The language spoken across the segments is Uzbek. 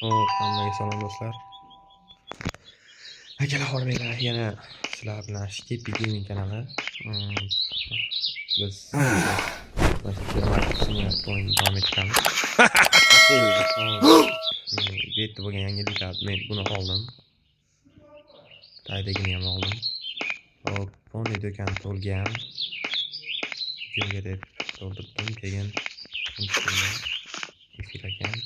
Hop, hammaga salom do'stlar. Akalar, hormanglar, yana sizlar bilan Shkepi Gaming kanali. Biz o'yin davom ettiramiz. Hop, bu yerda bo'lgan yangiliklar, men buni oldim. Taydagini ham oldim. Hop, ponni do'kon to'lgan. Joyga deb to'ldirdim, keyin efir ekan.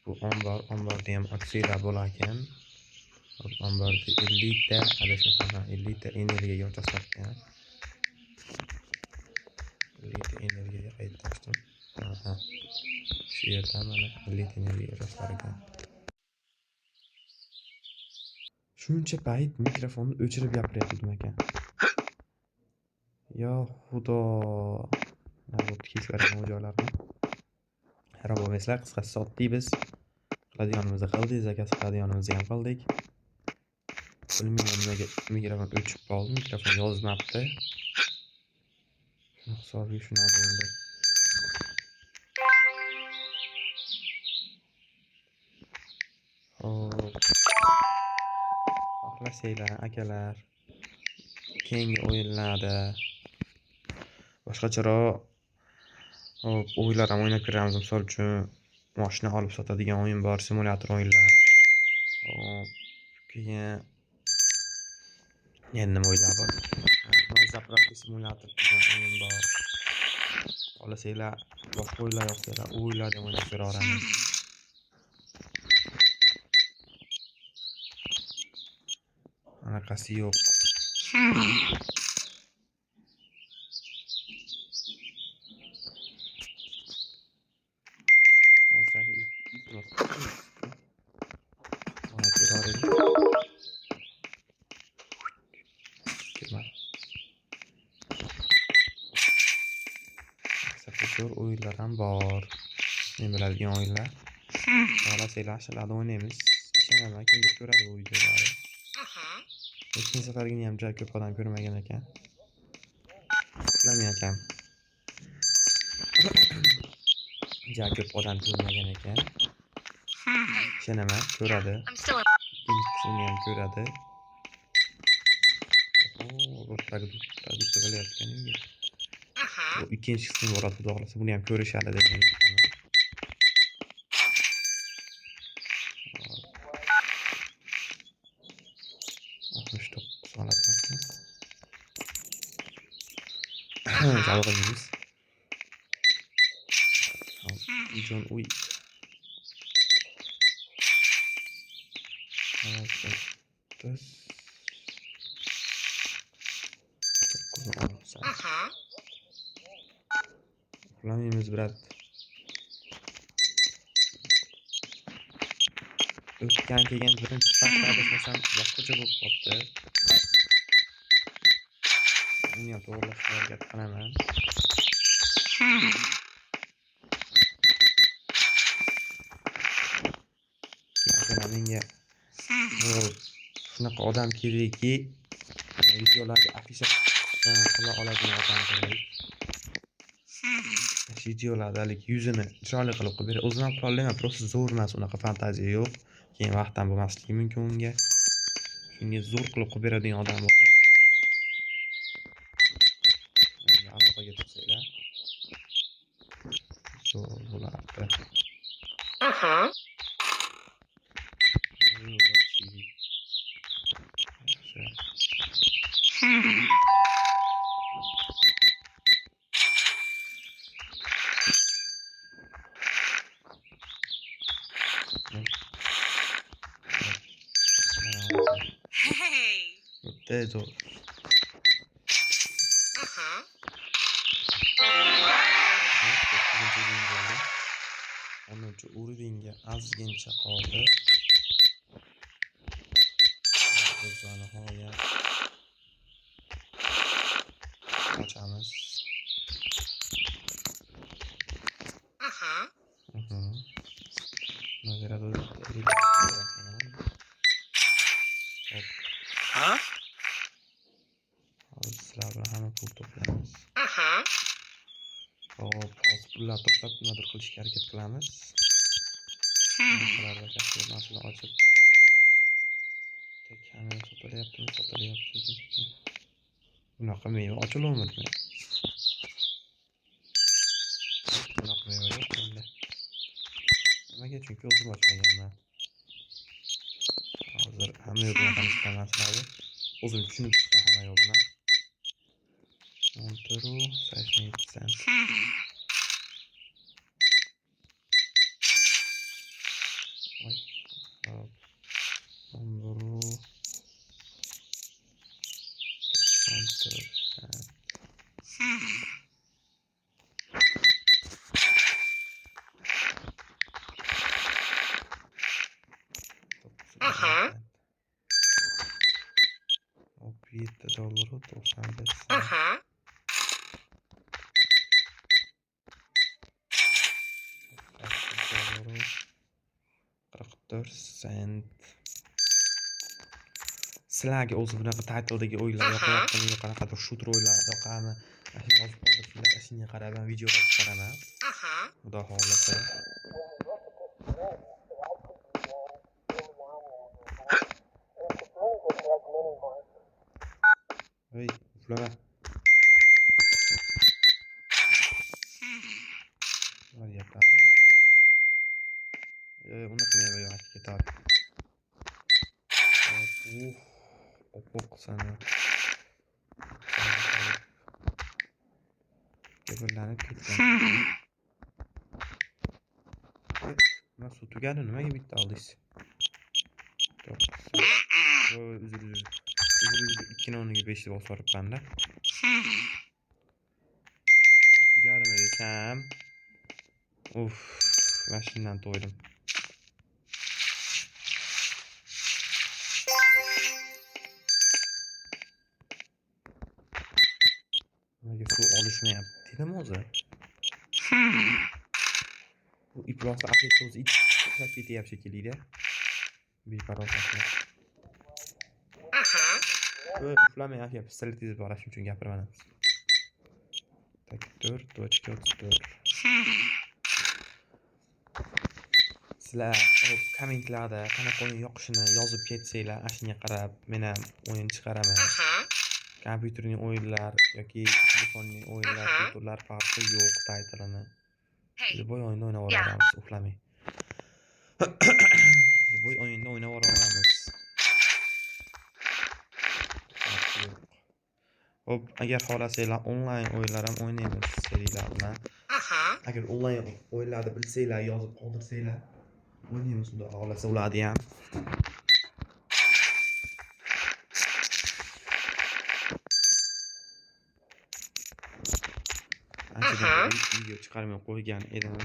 Bu omborda ham aksiyalar bo'lar ekan. Omborda 50 ta, adashmasam 50 ta energiyaga o'tkazgan. 50 ta energiyaga qayta tashladim. Aha. Shu yerda mana 50 ta energiyaga o'tkazar ekan. Shuncha payt mikrofonni o'chirib gapiryaptim ekan. Yo xudo. Navbat kechirgan joylarni. Xarob bo'lmaslar, qisqasi sotdik biz. Qiladiganimizni qildik, zakaz qiladiganimizni ham qildik. Bilmayman nimaga mikrofon o'chib qoldi, mikrofon yozmabdi. Shuni hisobiga shunaqa bo'ldi. Hop. Xohlasanglar akalar, keyingi o'yinlarda boshqacharoq o'yinlar ham o'ynab ko'ramiz. Misol uchun mashina olib sotadigan o'yin bor, simulyator o'yinlar. Keyin yana nima o'yinlar bor? Zapravka simulyator degan o'yin bor. Xohlasanglar boshqa o'yinlar yoqsanglar, u o'yinlarni ham o'ynab ko'raveramiz. Anaqasi yo'q. O'yinlar ham bor. Men biladigan o'yinlar. Xohlasanglar shularni o'ynaymiz. Ishonaman, kimdir ko'radi bu videolarni. Ikkinchi safargina ham juda ko'p odam ko'rmagan ekan. Uxlamay ekan. Juda ko'p odam ko'rmagan ekan. Ishonaman, ko'radi. Ikkinchi qismini ham ko'radi. Produkt qilayotgan endi. Bu ikkinchi qismi boradi, xudo xolasa buni ham ko'rishadi deb o'ylayman. Chalg'iymiz. John Wick. Uxlamaymiz, brat. O'tgan kelgan birinchi startda adashmasam boshqacha bo'lib qolibdi. Uni ham to'g'rilashga harakat qilaman. Menga shunaqa odam kerakki, videolarga afisha qila oladigan odam kerak. Videolardalik yuzini chiroyli qilib qo'yib beradi. O'zim ham qila olaman, просто zo'r emas, unaqa fantaziya yo'q. Keyin vaqtdan bo'lmasligi mumkin unga. Shunga zo'r qilib qo'yib beradigan odam bo'lsa, aloqaga chiqsanglar zo'r bo'lardi. Zo'r. Onuncu uruvinga ozgincha qoldi. Nihoyat ochamiz. Sizlar bilan hamma pul to'playmiz. Hop, hozir pullar to'plab nimadir qilishga harakat qilamiz. Narsalar va katta narsalarni ochib. Hamma sotilyapti sekin. Bunaqa meva ochilavermadimi? Bunaqa meva yo'q menda. Nimaga? Chunki o'zim ochmaganman. Hozir hamma yo'ldan qilishdan narsalarni o'zim tushunib chiqdim hamma yo'ldan. Monteru 87 sent. Oy. Hop. Monteru 94 sent. $7 95 sent. $44 Sizlarga o'zi bunaqa titledagi o'yinlar yoqayaptimi yo qanaqadir shooter o'yinlar yoqami? Mana shu yozib qoldirishinglar, ishingga qarab ham videolar chiqaraman. Xudo xohlasa. Ey, uxlama. Nima deyaplar? Unaqa meva yo'q, ketadi. O'q sana. Birlanib ketgan. Nima suv tugadi, nimaga bitta oldingiz? Uzr. 2.5 deb bosaribman-da. Tugadimi desam? Mashindan to'ydim. Nimaga suv olishmayapti dedim o'zi. Bu iproqni afetda o'zi ichib ketyapti shekilli-da. Beparosatlar. Uxlamay aka pistoletingizni borish uchun gapiraman. Tak 4.34. Sizlar kommentlarda qanaqa o'yin yoqishini yozib ketsanglar, ashunga qarab men ham o'yin chiqaraman. Kompyuterning o'yinlar yoki telefonning o'yinlar, turlar farqi yo'q taytilini. Любой o'yinda o'ynab olamiz, uxlamay. Любой o'yinda o'ynab olamiz. Hop, agar xohlasanglar onlayn o'yinlar ham o'ynaymiz seriyalarni. Agar onlayn o'yinlarni bilsanglar, yozib qoldirsanglar, o'ynaymiz xudo xohlasa ularni ham. Anchadan video chiqarmay qo'ygan edim.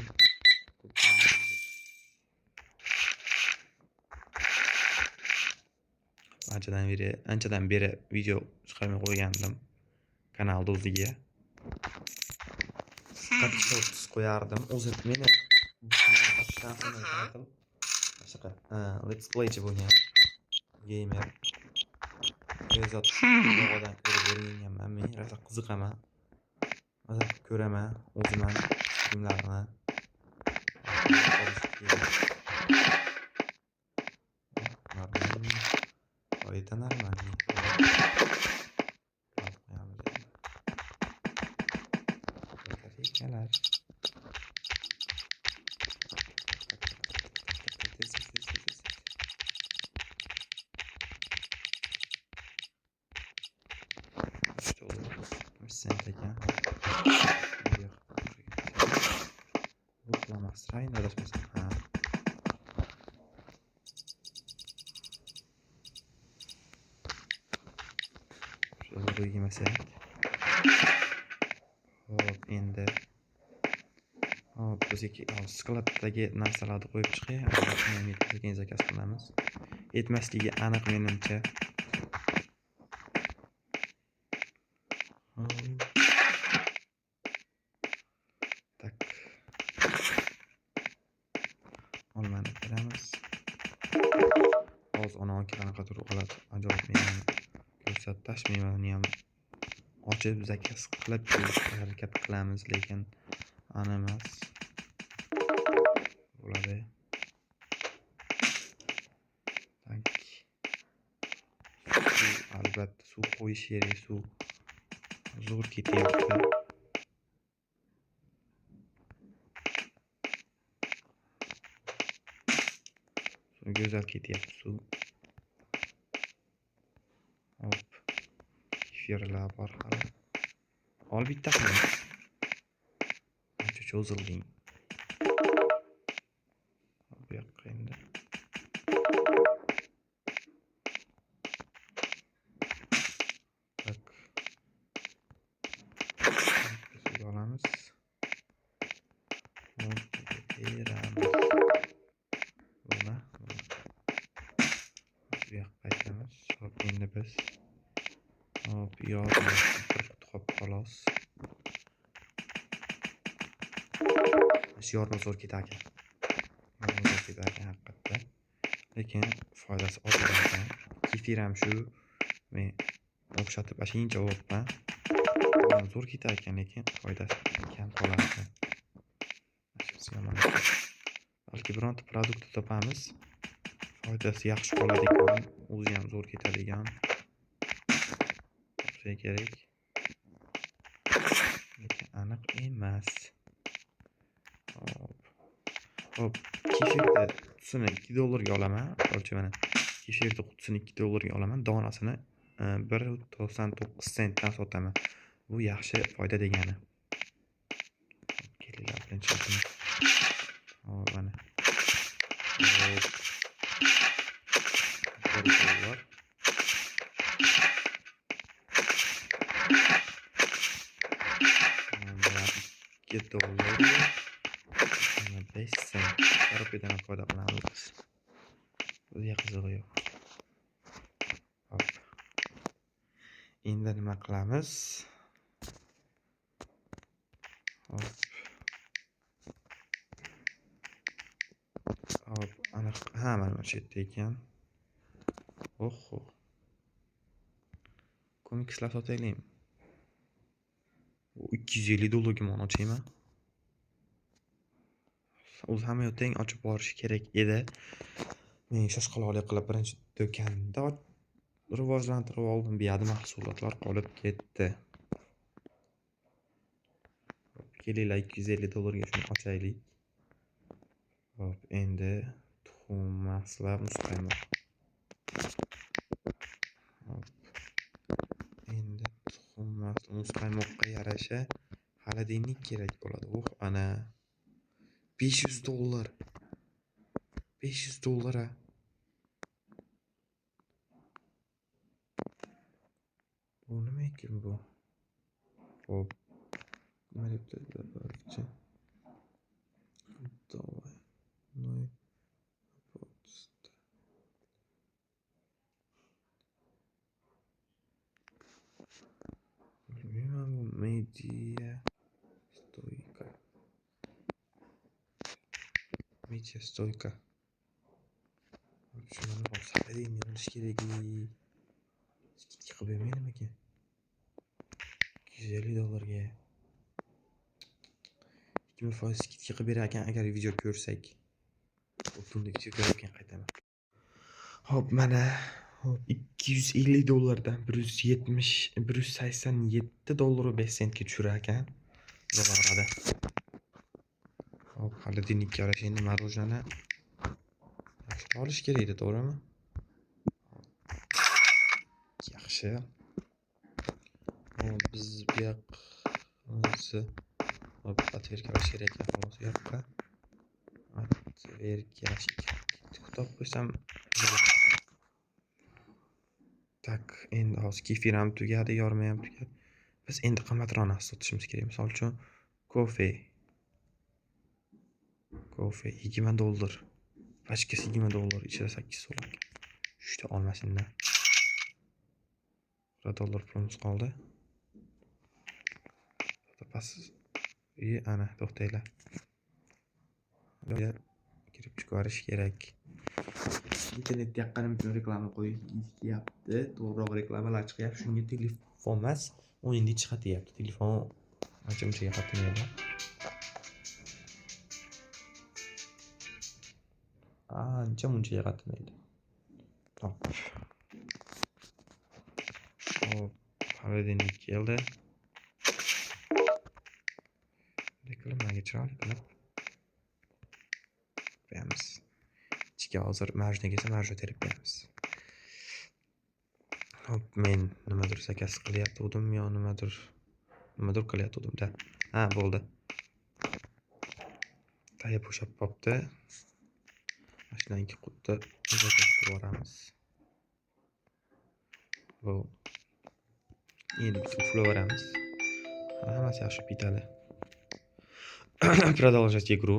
Anchadan beri video chiqarmay qo'ygandim kanalda o'ziga. Shorts qo'yardim. O'zim meni Let's Playchi bo'lgan gamer. Bezot yo'g'odan ko'rib o'rganganman. Men rosa qiziqaman. Rosa ko'raman o'zim ham filmlarni. Ahorita нормально. Gel. İşte olur. Sen tekken. Bulamaz. Rayın arasmasın. Ha. Şöyle koyayım mesela. Hop endi. Hop bizga skladdagi narsalarni qo'yib chiqay. Keyin zakaz qilamiz. Yetmasligi aniq menimcha. Tak. Olmani qilamiz. Hozir 12 qanaqa turib qoladi. Ajoyib mevani ko'rsatib, mevani ham ochib zakaz qilib berishga harakat qilamiz, lekin ana emas. Bo'ladi. Tak. Suv, albatta suv qo'yish kerak, suv zo'r ketyapti. Suv go'zal ketyapti suv. Hop. Kefirlar bor hali. Ol bittasini. Ancha cho'zilding. Bu yoqqa endi. Tak. Suv olamiz. Beramiz. Buna. Bu yoqqa qaytamiz. Hop, endi biz hop, yorma. Hop, xolos. Yorma zo'r ketar ekan. Yorma zo'r ketar ekan haqiqatda. Lekin foydasi oz ekan. Kefir ham shu. Men o'xshatib ashuncha o'qman. Zo'r ketar ekan, lekin foydasi kam qolar ekan. Balki bironta produkt topamiz. Foydasi yaxshi qoladigan, o'zi ham zo'r ketadigan. Topsa kerak. Lekin aniq emas. Hop, kefirni qutisini $2 olaman. O'lcha mana. Kefirni qutisini $2 olaman. Donasini 1.99 sentdan sotaman. Bu yaxshi foyda degani. Kelinglar, birinchi. Hop, mana. Hop. $1. $2. 5 sent. Karopedan foyda qilamiz. Bizga qizig'i yo'q. Hop. Endi nima qilamiz? Hop. Hop, aniq. Ha, mana shu yerda ekan. Oho. Komikslar sotaylikmi? $250 ga mana ochayman. O'zi hamma yo'q ochib borish kerak edi. Men shoshqaloqlik qilib birinchi do'konda rivojlantirib oldim. Bu yerda mahsulotlar qolib ketdi. Hop, kelinglar $250 ga shuni ochaylik. Hop, endi tuxum, mahsulot, muzqaymoq. Hop. Endi tuxum, mahsulot, muzqaymoqqa yarasha xolodilnik kerak bo'ladi. Ana $500. $500. Bu nima ekan bu? Hop. Nima deb barcha. Давай. Ну и просто. Bilmiyorum, media stoyka. Media stoyka. Şunu olsa edeyim, yanlış kerak. Skitga qilib bermaydimi ekan? $250 ga. 2000% skitga qilib berar ekan agar video ko'rsak. Bunda video ko'rgan qaytaman. Hop, mana hop $250 dan $187.5 tushirar ekan. Zo'rada. Hop, xolodilnikka yarash endi marojnani olish kerak edi, to'g'rimi? Yaxshi. Hop, biz bu yoqni hop, atverga olish kerak ekan, xolos bu yoqqa. Atverga TikTok qo'ysam. Tak, endi hozir kefir ham tugadi, yorma ham tugadi. Biz endi qimmatroq narsa sotishimiz kerak. Misol uchun, kofe $20. Pachkasi $20, ichida 8 so'm ekan. 3 ta olmasinlar. $1 pulimiz qoldi. Topasiz. Ana, to'xtanglar. Kirib chiqarish kerak. Internet yaqqanim uchun reklama qo'yish ketyapti. To'g'riroq reklamalar chiqyapti. Shunga telefon emas, O'yinni chiqatyapti. Telefon ancha-munchaga qatnamaydi. Ancha-munchaga qatnamaydi. Hop. Hop. Paladin keldi. Reklamaga chiroyli qilib qo'yamiz. Ichiga hozir marjna kelsa marjna terib qo'yamiz. Hop, men nimadir zakas qilyaptim yo nimadir qilyaptim-da. Ha, bo'ldi. Taya bo'shab qopti. Mashinadan qutda zakas qilib yuboramiz. Bu endi bitta uflaveramiz. Hammasi yaxshi bitadi. Продолжать игру.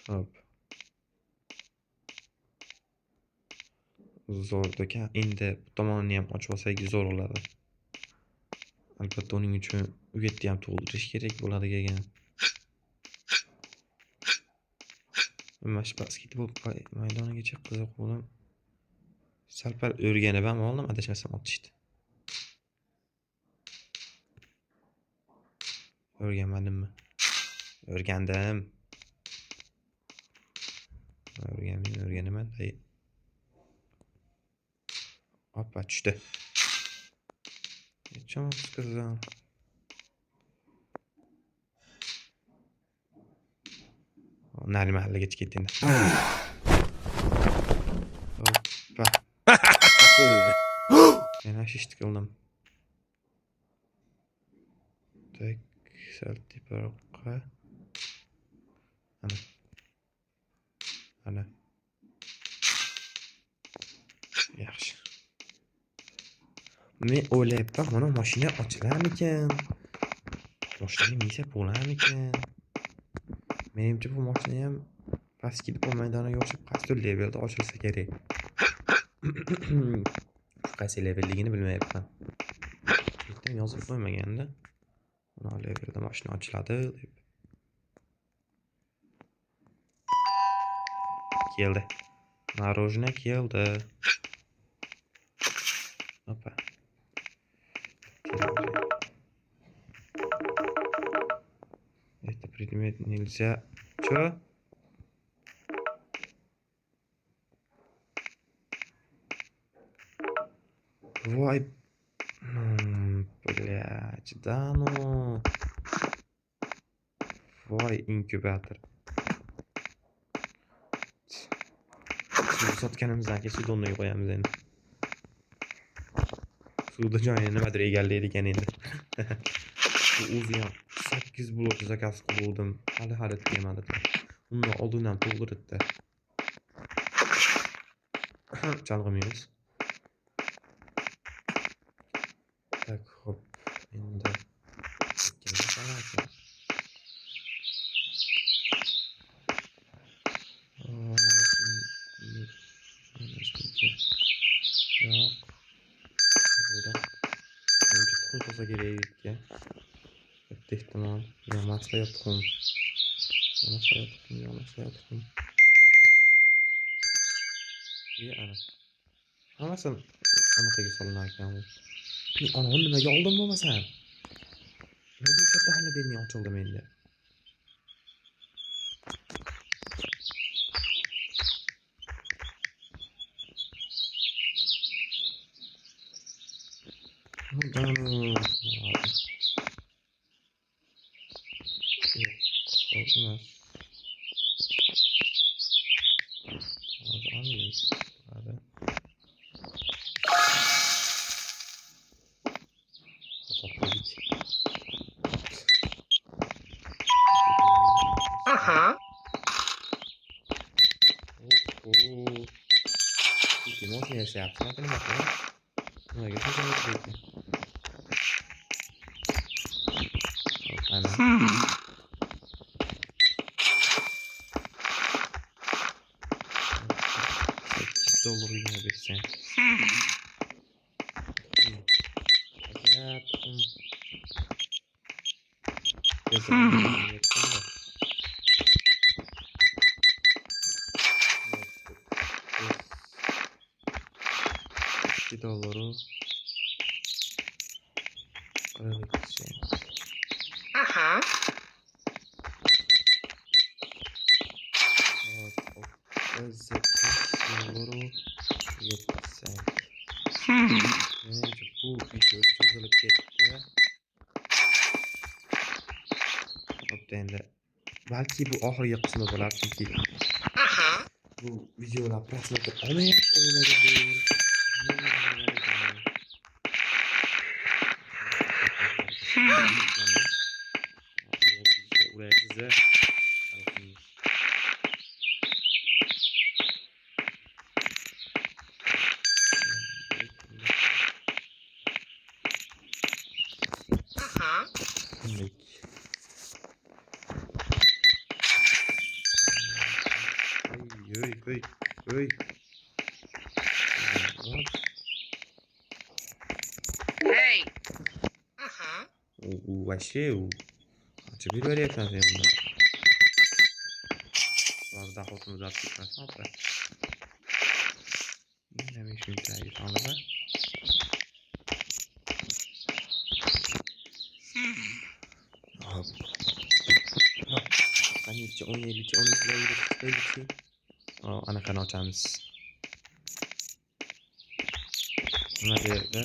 Hop. Zo'r ekan. Endi bu tomonini ham ochib olsak zo'r bo'ladi. Albatta uning uchun u yerda ham to'ldirish kerak bo'ladi ekan. Mash basketbol maydonigacha qiziq bo'lib sal-pal o'rganib ham oldim, adashmasam otishdi. O'rganmadimmi? O'rgandim. O'rganaman. Hoppa tushdi. Nechun qizim. Nari mahallaga ketdi endi. Hoppa. Yana shishti qildim. Tak, sal teparoqqa. Ana. Yaxshi. Men o'ylayapman, mana mashina ochilarmikan? Mashina minsa bo'larmikan? Menimcha bu mashina ham basketbol maydoniga o'xshab qaysi levelda ochilsa kerak. Qaysi levelligini bilmayapman. Bitta yozib qo'ymaganda. Mana levelda mashina ochiladi deb. Keldi. Мороженое keldi. Опа. Это предмет нельзя. Чё? Вай. Блядь, да ну. Vay inkübatör. Suv sotganimizdan keyin suvda o'rniga qo'yamiz endi. Suvda joyini nimadir egallaydi ekan endi. Bu o'zi ham 8 blok zakaz qildim. Hali kelmadi. Undan oldindan to'ldiribdi. Chalg'imiz. Tak, hop. Endi olsa gerek ya. Katta ehtimol yonashlayotgan. Ana. Hammasini anaqaga solinar ekan u. Men ana nimaga oldim bo'lmasam? Nima katta xonadonga ochildim endi. Aha. Можно я себя смотрю, ну, я хочу выйти. Она. $8 yine versen. $2 Yetsak. Menimcha bu video cho'zilib ketdi. Bo'pti endi. Balki bu oxirgi qismi bo'lar, chunki bu videolar prosmotr olmayapti nimagadir. Uraysiz. Ой. Hey. Вообще, qancha bil beryapsan sen bunda? Hozir xotini uzatib ketmasin, opa. Indamay shunchaki sonida. Hop. Qancha o'ynaylikchi, o'ynaylikchi. Anaqani ochamiz. Nima derdi?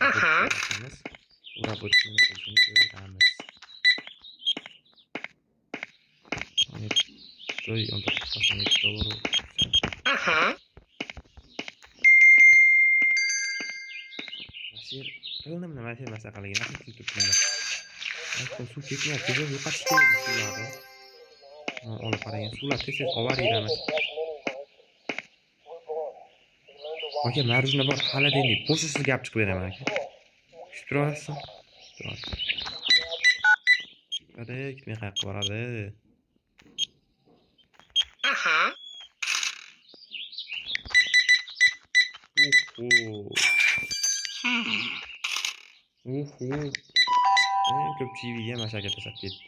Ochamiz. Urabotchini qilishini ko'ramiz. To'y onda qasam to'g'ri. Masir, qildim nima masir qilgan, nima turibdi? Aytdim suv ketmayapti, biz yo'qotish kerak suvlarni. Olib qarang, suvlar tez-tez avariyalar. Aka, marujna bor, hali deydi. Bo'shasiz gap chiqib beraman aka. Kutib turasizmi? Hadi, ketmay qayoqqa boradi? Eng ko'p chiviga mashaka tashlab ketdi.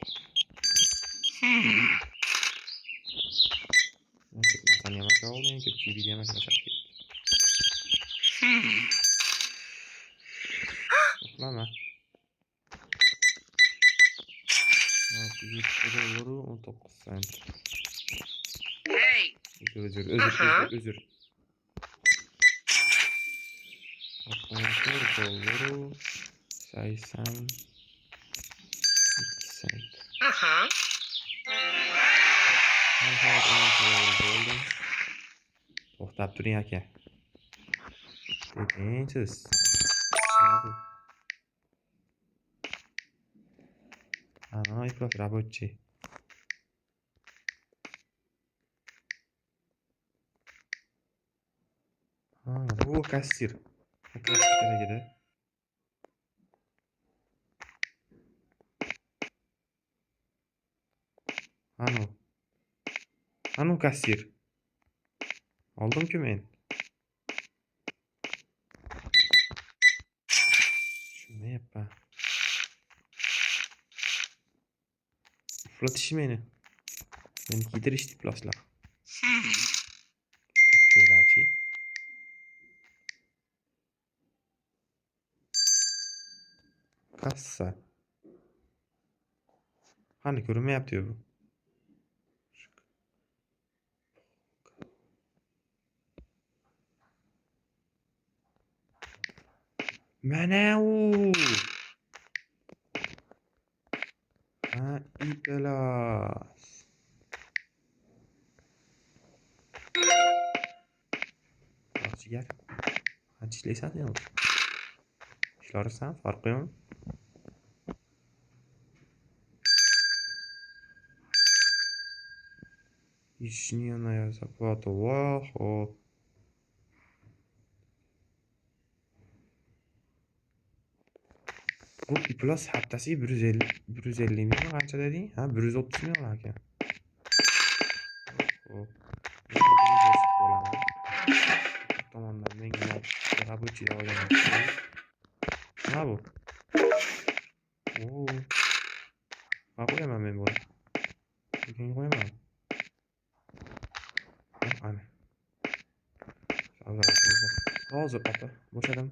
Masani ham aka oldi, eng ko'p chiviga mashaka tashlab ketdi. Uxlama. O'ru 19 sent. Hey. Özür. $82 80 sent. To'xtab turing aka. Tekinsiz. Ana, iflos рабочий. Bu kassir. Kassir kerak edi. Anu kassir. Oldim-ku men. Tushunmayapman. Uflatish meni. Meni kiydirishdi ifloslar. To'xtaylarchi. Kassa. Qani ko'rinmayapti-yu bu. Mana u. Ha, iflos. Yaxshigar. Qancha ishlaysan sen? Ishlarsan, farqi yo'q. Ишненая зарплата. Вау. Bu iflos haftasiga 150 ming qancha deding? Ha, 130 ming aka. Xo'p. Tomondan menga рабочий olganman. Nima bu? Qo'yaman men buni. Lekin qo'yaman. Ana. Hozir opa, bo'shadim.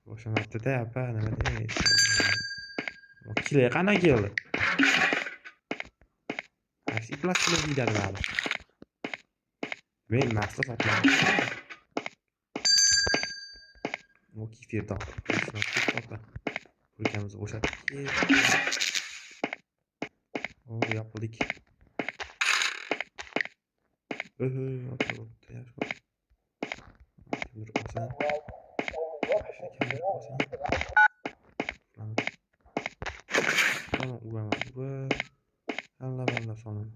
Bo'shamabdi-da, opa, nima deysiz? Kile qana keldi? Aksi plastik deyiladi hali. Men narsa sotmadim. O kefir dog. Pulkamizni o'shatdik. O yapıldık. Otobotda yaxshi. Kimdir olsa. Kimdir olsa. Tamam, uyg'onadi. Alla sonu.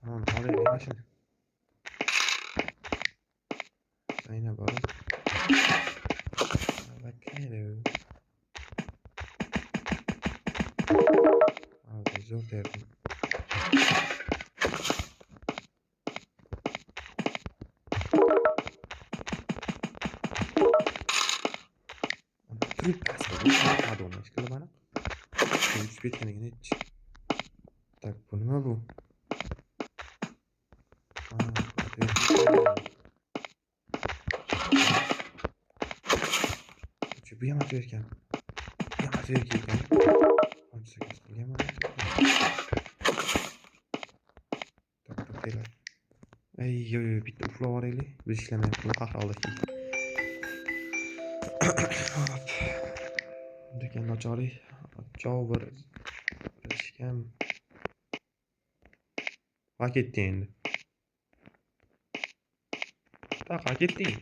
Tamam, oraya başlayın. Sayına bakın. Bakıyorum. Abi zor derdim. Trip aslında. Hadi olmaz. Kılı bana. Üç bitkenine hiç. Tak bu ne bu? Bu yamat verken. Yamat verken. 18 yamat. Tak deyler. Ey bitti ufla var eli. Biz işleme yaptığını kahraldık. Dükkanı açarı. Açağı bir. Işkem. Hak etti endi. Tak hak ettin.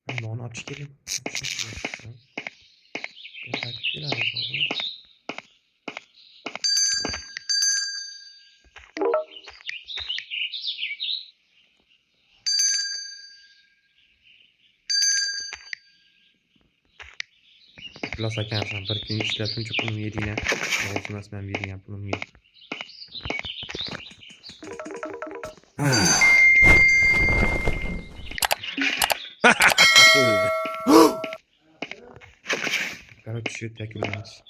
Ben onu aç geleyim. Plus ekansan bir kun ishlab shuncha pulni yedinglar. Rozi emasman bergan pulimga. Короче, так и у нас.